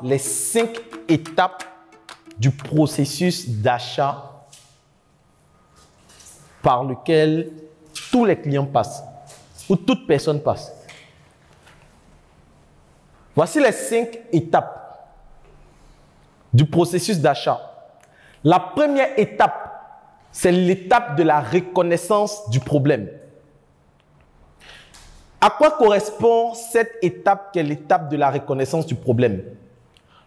les 5 étapes du processus d'achat par lequel tous les clients passent ou toute personne passe. Voici les 5 étapes du processus d'achat. La première étape, c'est l'étape de la reconnaissance du problème. À quoi correspond cette étape qui est l'étape de la reconnaissance du problème?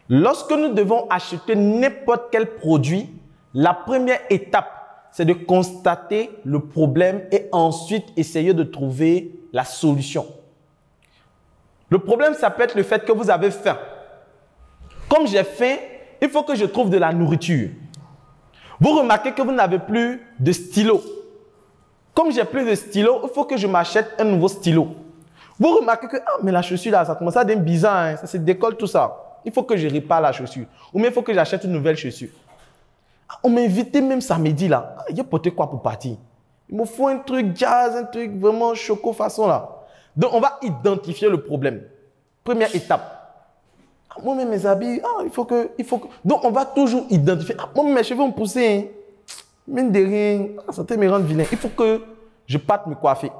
Lorsque nous devons acheter n'importe quel produit, la première étape, c'est de constater le problème et ensuite essayer de trouver la solution. Le problème, ça peut être le fait que vous avez faim. Comme j'ai faim, il faut que je trouve de la nourriture. Vous remarquez que vous n'avez plus de stylo. Comme j'ai plus de stylo, il faut que je m'achète un nouveau stylo. Vous remarquez que mais la chaussure là, ça commence à devenir bizarre, hein, ça se décolle tout ça. Il faut que je répare la chaussure. Ou bien il faut que j'achète une nouvelle chaussure. On m'a invité même samedi là. Il a porté quoi pour partir? Il me faut un truc jazz, un truc vraiment choco façon là. Donc on va identifier le problème. Première étape. Moi-même mes habits, il faut que. Donc on va toujours identifier. Moi-même mes cheveux ont poussé. Hein. Mine de rien, ça me rend vilain. Il faut que je parte me coiffer.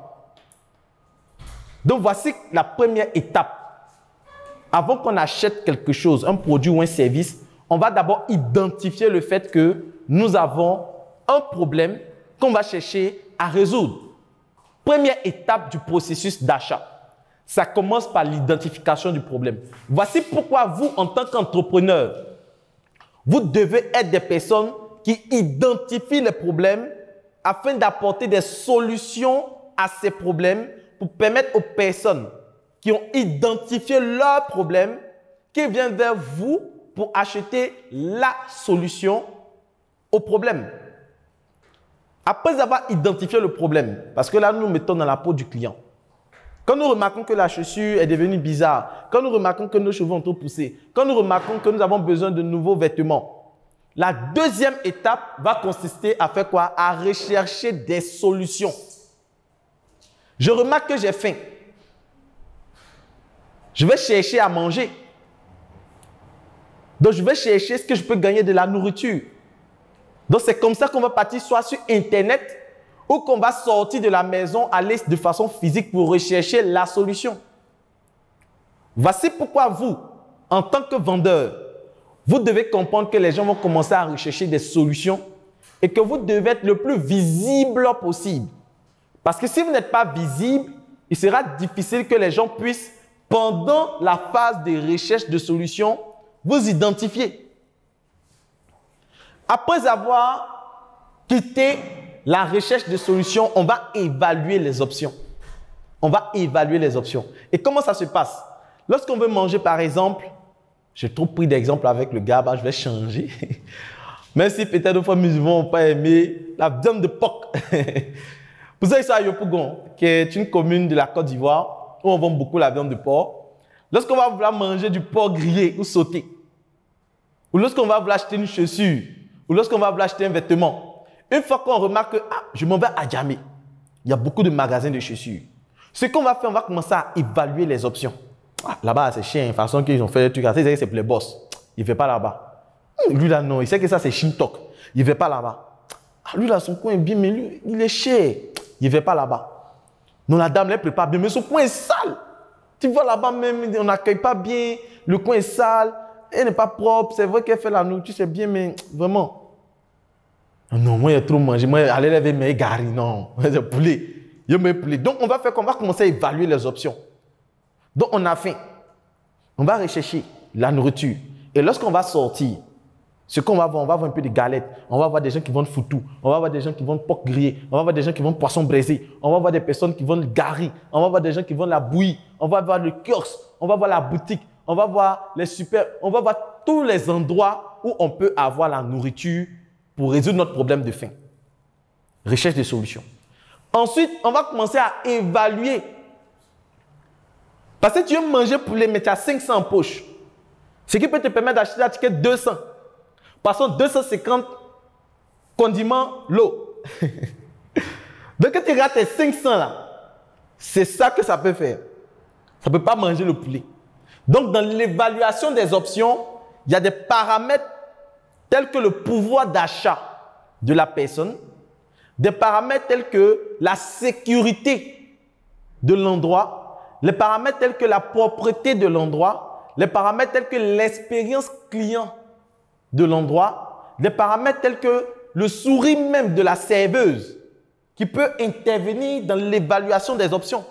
Donc voici la première étape. Avant qu'on achète quelque chose, un produit ou un service, on va d'abord identifier le fait que nous avons un problème qu'on va chercher à résoudre. Première étape du processus d'achat. Ça commence par l'identification du problème. Voici pourquoi vous, en tant qu'entrepreneur, vous devez être des personnes qui identifient les problèmes afin d'apporter des solutions à ces problèmes pour permettre aux personnes qui ont identifié leurs problèmes qui viennent vers vous pour acheter la solution au problème. Après avoir identifié le problème, parce que là, nous nous mettons dans la peau du client. Quand nous remarquons que la chaussure est devenue bizarre, quand nous remarquons que nos cheveux ont trop poussé, quand nous remarquons que nous avons besoin de nouveaux vêtements, la deuxième étape va consister à faire quoi? À rechercher des solutions. Je remarque que j'ai faim. Je vais chercher à manger. Donc, je vais chercher ce que je peux gagner de la nourriture. Donc, c'est comme ça qu'on va partir soit sur Internet ou qu'on va sortir de la maison, aller de façon physique pour rechercher la solution. Voici pourquoi vous, en tant que vendeur, vous devez comprendre que les gens vont commencer à rechercher des solutions et que vous devez être le plus visible possible. Parce que si vous n'êtes pas visible, il sera difficile que les gens puissent, pendant la phase de recherche de solutions, vous identifier. Après avoir quitté la recherche de solutions, on va évaluer les options. On va évaluer les options. Et comment ça se passe? Lorsqu'on veut manger, par exemple, j'ai trop pris d'exemple avec le gars, je vais changer. Même si peut-être des fois, musulmans n'ont pas aimé la viande de porc. Vous savez ça à Yopougon, qui est une commune de la Côte d'Ivoire, où on vend beaucoup la viande de porc. Lorsqu'on va vouloir manger du porc grillé ou sauté, ou lorsqu'on va vouloir acheter une chaussure, ou lorsqu'on va vouloir acheter un vêtement, une fois qu'on remarque que je m'en vais à Djamé, il y a beaucoup de magasins de chaussures. Ce qu'on va faire, on va commencer à évaluer les options. Là-bas, c'est chiant, de façon qu'ils ont fait des trucs, c'est pour les boss. Il ne fait pas là-bas. Lui là, non, il sait que ça c'est Shintok. Il ne va pas là-bas. Lui là, son coin est bien, mais lui, il est cher. Il ne va pas là-bas. Non, la dame, elle prépare bien, mais son coin est sale. Tu vois là-bas même, on n'accueille pas bien, le coin est sale, elle n'est pas propre. C'est vrai qu'elle fait la nourriture, c'est bien, mais vraiment. Non, moi, il y a trop mangé. Moi, aller lever mes gari, non. C'est poulet. Il me poulet. Donc, on va faire qu'on va commencer à évaluer les options. Donc, on a faim. On va rechercher la nourriture. Et lorsqu'on va sortir, ce qu'on va voir, on va voir un peu de galettes. On va voir des gens qui vendent foutou. On va voir des gens qui vendent porc grillé. On va voir des gens qui vendent poisson braisé. On va voir des personnes qui vendent le gari. On va voir des gens qui vendent la bouillie. On va voir le kiosque. On va voir la boutique. On va voir les super. On va voir tous les endroits où on peut avoir la nourriture pour résoudre notre problème de faim. Recherche des solutions. Ensuite, on va commencer à évaluer. Parce que tu veux manger poulet, mais tu as 500 en poche. Ce qui peut te permettre d'acheter la ticket 200. Passons 250 condiments, l'eau. Donc, quand tu rates tes 500 là, c'est ça que ça peut faire. Ça ne peut pas manger le poulet. Donc, dans l'évaluation des options, il y a des paramètres tels que le pouvoir d'achat de la personne, des paramètres tels que la sécurité de l'endroit, les paramètres tels que la propreté de l'endroit, les paramètres tels que l'expérience client de l'endroit, les paramètres tels que le sourire même de la serveuse qui peut intervenir dans l'évaluation des options.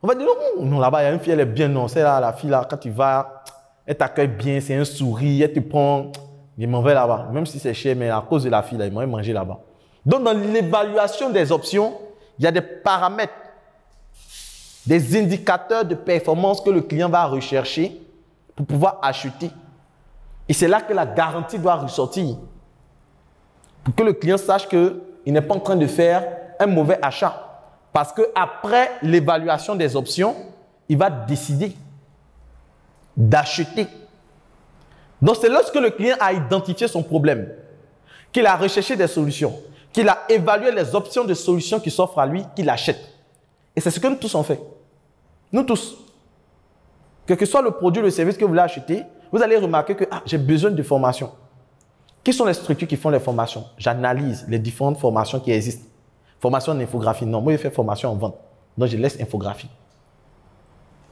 On va dire, non, là-bas, il y a une fille, elle est bien, non, c'est là, la fille, là, quand tu vas, elle t'accueille bien, c'est un sourire, elle te prend, il m'en va là-bas, même si c'est cher, mais à cause de la fille, là, il m'en manger là-bas. Donc, dans l'évaluation des options, il y a des paramètres, des indicateurs de performance que le client va rechercher pour pouvoir acheter. Et c'est là que la garantie doit ressortir. Pour que le client sache qu'il n'est pas en train de faire un mauvais achat. Parce qu'après l'évaluation des options, il va décider d'acheter. Donc, c'est lorsque le client a identifié son problème, qu'il a recherché des solutions, qu'il a évalué les options de solutions qui s'offrent à lui, qu'il achète. Et c'est ce que nous tous on fait. Nous tous. Quel que soit le produit ou le service que vous voulez acheter, vous allez remarquer que j'ai besoin de formation. Qui sont les structures qui font les formations? J'analyse les différentes formations qui existent. Formation en infographie, non. Moi, je fais formation en vente. Donc, je laisse infographie.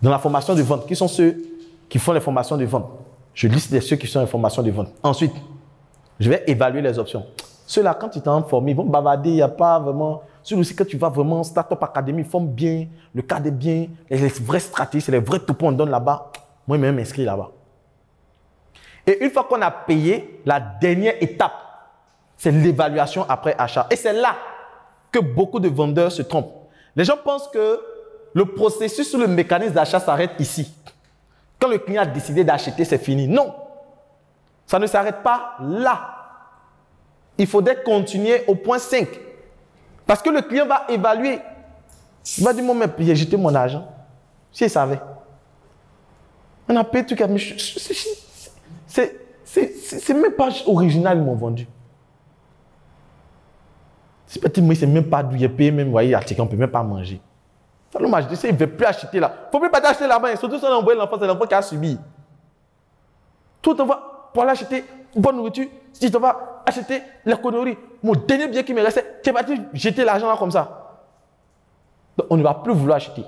Dans la formation de vente, qui sont ceux qui font les formations de vente? Je liste ceux qui sont en formation de vente. Ensuite, je vais évaluer les options. Ceux-là, quand ils t'ont formé, ils vont bavarder. Il n'y a pas vraiment... Celui-ci, quand tu vas vraiment en Startup Academy, ils forment bien, le cadre est bien, les vraies stratégies, c'est les vrais topos qu'on donne là-bas. Moi, je m'inscris là-bas. Et une fois qu'on a payé, la dernière étape, c'est l'évaluation après achat. Et c'est là que beaucoup de vendeurs se trompent. Les gens pensent que le processus ou le mécanisme d'achat s'arrête ici. Quand le client a décidé d'acheter, c'est fini. Non, ça ne s'arrête pas là. Il faudrait continuer au point 5. Parce que le client va évaluer. Il va dire, moi, j'ai jeté mon argent. S'il savait. On a payé tout cas. C'est même pas original, ils m'ont vendu. C'est petit, mais c'est même pas d'où il est payé, même, vous voyez, on ne peut même pas manger. Ça l'homme a dit, il ne veut plus acheter là. Il ne faut plus pas acheter là-bas. Surtout si on a envoyé l'enfant, c'est l'enfant qui a subi. Tout on va pour aller acheter une bonne nourriture, si tu vas acheter les conneries, mon dernier bien qui me restait, tu vas jeter l'argent là comme ça. Donc, on ne va plus vouloir acheter.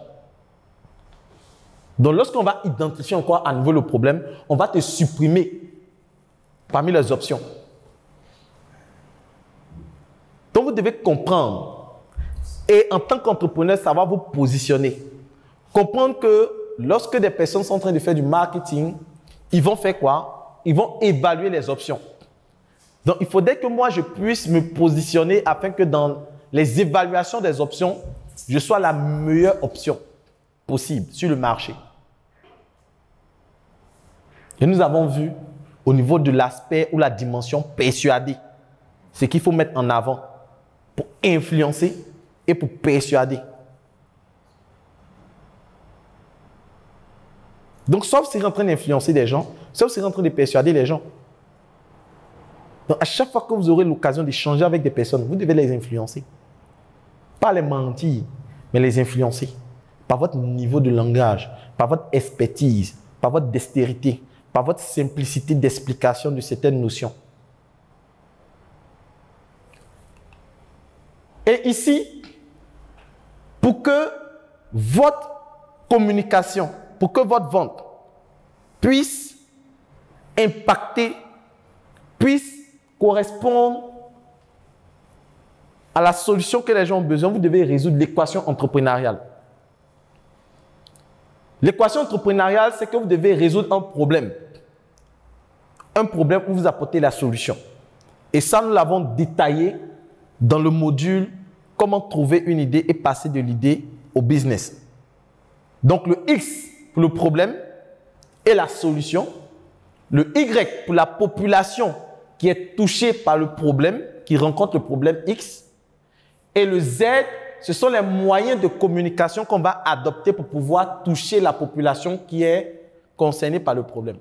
Donc, lorsqu'on va identifier encore à nouveau le problème, on va te supprimer parmi les options. Donc, vous devez comprendre. Et en tant qu'entrepreneur, ça va vous positionner. Comprendre que lorsque des personnes sont en train de faire du marketing, ils vont faire quoi? Ils vont évaluer les options. Donc, il faudrait que moi, je puisse me positionner afin que dans les évaluations des options, je sois la meilleure option possible sur le marché. Et nous avons vu au niveau de l'aspect ou la dimension persuader, ce qu'il faut mettre en avant pour influencer et pour persuader. Donc, sauf si vous êtes en train d'influencer des gens, sauf si vous êtes en train de persuader les gens. Donc, à chaque fois que vous aurez l'occasion d'échanger avec des personnes, vous devez les influencer. Pas les mentir, mais les influencer. Par votre niveau de langage, par votre expertise, par votre dextérité, par votre simplicité d'explication de certaines notions. Et ici, pour que votre communication, pour que votre vente puisse impacter, puisse correspondre à la solution que les gens ont besoin, vous devez résoudre l'équation entrepreneuriale. L'équation entrepreneuriale, c'est que vous devez résoudre un problème. Un problème où vous apportez la solution. Et ça, nous l'avons détaillé dans le module « Comment trouver une idée et passer de l'idée au business ». Donc, le X pour le problème et la solution. Le Y pour la population qui est touchée par le problème, qui rencontre le problème X. Et le Z, ce sont les moyens de communication qu'on va adopter pour pouvoir toucher la population qui est concernée par le problème.